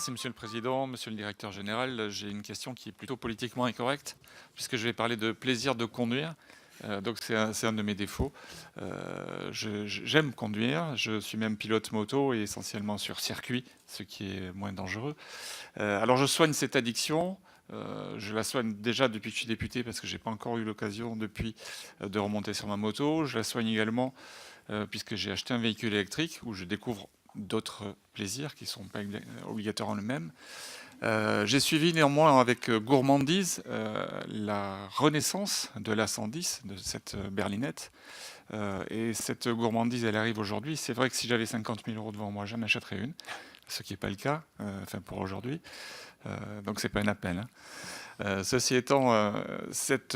Merci Monsieur le Président, Monsieur le Directeur Général. J'ai une question qui est plutôt politiquement incorrecte, puisque je vais parler de plaisir de conduire. Donc c'est un de mes défauts. J'aime conduire, je suis même pilote moto et essentiellement sur circuit, ce qui est moins dangereux. Alors je soigne cette addiction. Je la soigne déjà depuis que je suis député parce que j'ai pas encore eu l'occasion depuis de remonter sur ma moto. Je la soigne également puisque j'ai acheté un véhicule électrique où je découvre d'autres plaisirs qui ne sont pas obligatoirement le même. J'ai suivi néanmoins avec gourmandise la renaissance de l'A110, de cette berlinette. Et cette gourmandise, elle arrive aujourd'hui. C'est vrai que si j'avais 50 000 € devant moi, j'en achèterais une, ce qui n'est pas le cas, enfin pour aujourd'hui. Donc c'est pas un appel. Ceci étant, cette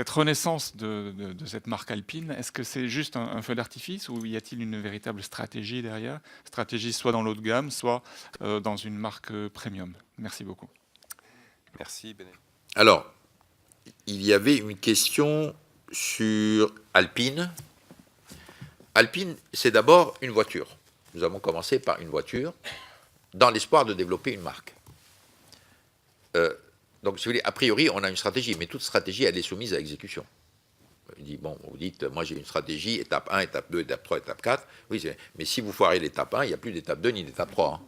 renaissance de cette marque alpine, est-ce que c'est juste un feu d'artifice ou y a-t-il une véritable stratégie derrière? Stratégie soit dans l'eau de gamme, soit dans une marque premium. Merci beaucoup. Merci, Béné. Alors, il y avait une question sur Alpine. Alpine, c'est d'abord une voiture. Nous avons commencé par une voiture dans l'espoir de développer une marque. Donc, si vous voulez, a priori, on a une stratégie, mais toute stratégie, elle est soumise à exécution. Il dit, bon, vous dites, moi j'ai une stratégie, étape 1, étape 2, étape 3, étape 4. Oui, mais si vous foirez l'étape 1, il n'y a plus d'étape 2 ni d'étape 3. Hein.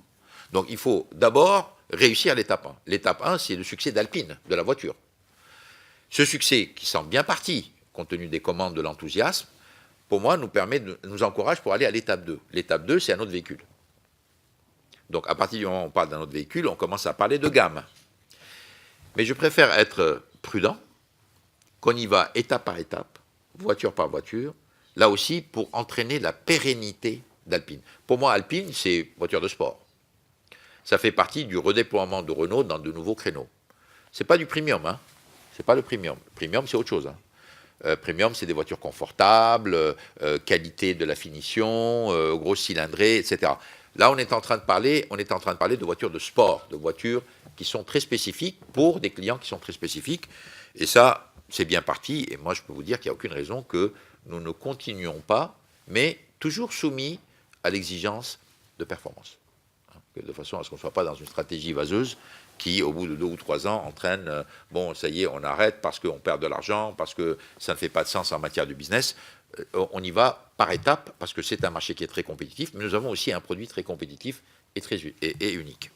Donc, il faut d'abord réussir l'étape 1. L'étape 1, c'est le succès d'Alpine, de la voiture. Ce succès, qui semble bien parti, compte tenu des commandes, de l'enthousiasme, pour moi, nous encourage pour aller à l'étape 2. L'étape 2, c'est un autre véhicule. Donc, à partir du moment où on parle d'un autre véhicule, on commence à parler de gamme. Mais je préfère être prudent, qu'on y va étape par étape, voiture par voiture, là aussi pour entraîner la pérennité d'Alpine. Pour moi, Alpine, c'est voiture de sport. Ça fait partie du redéploiement de Renault dans de nouveaux créneaux. Ce n'est pas du premium, hein. C'est pas le premium. Le premium, c'est autre chose. Hein. Premium, c'est des voitures confortables, qualité de la finition, grosse cylindrée, etc. Là, on est en train de parler de voitures de sport, de voitures qui sont très spécifiques pour des clients qui sont très spécifiques. Et ça, c'est bien parti. Et moi, je peux vous dire qu'il n'y a aucune raison que nous ne continuions pas, mais toujours soumis à l'exigence de performance. De façon à ce qu'on ne soit pas dans une stratégie vaseuse qui, au bout de 2 ou 3 ans, entraîne, bon, ça y est, on arrête parce qu'on perd de l'argent, parce que ça ne fait pas de sens en matière de business. On y va par étapes, parce que c'est un marché qui est très compétitif, mais nous avons aussi un produit très compétitif et unique.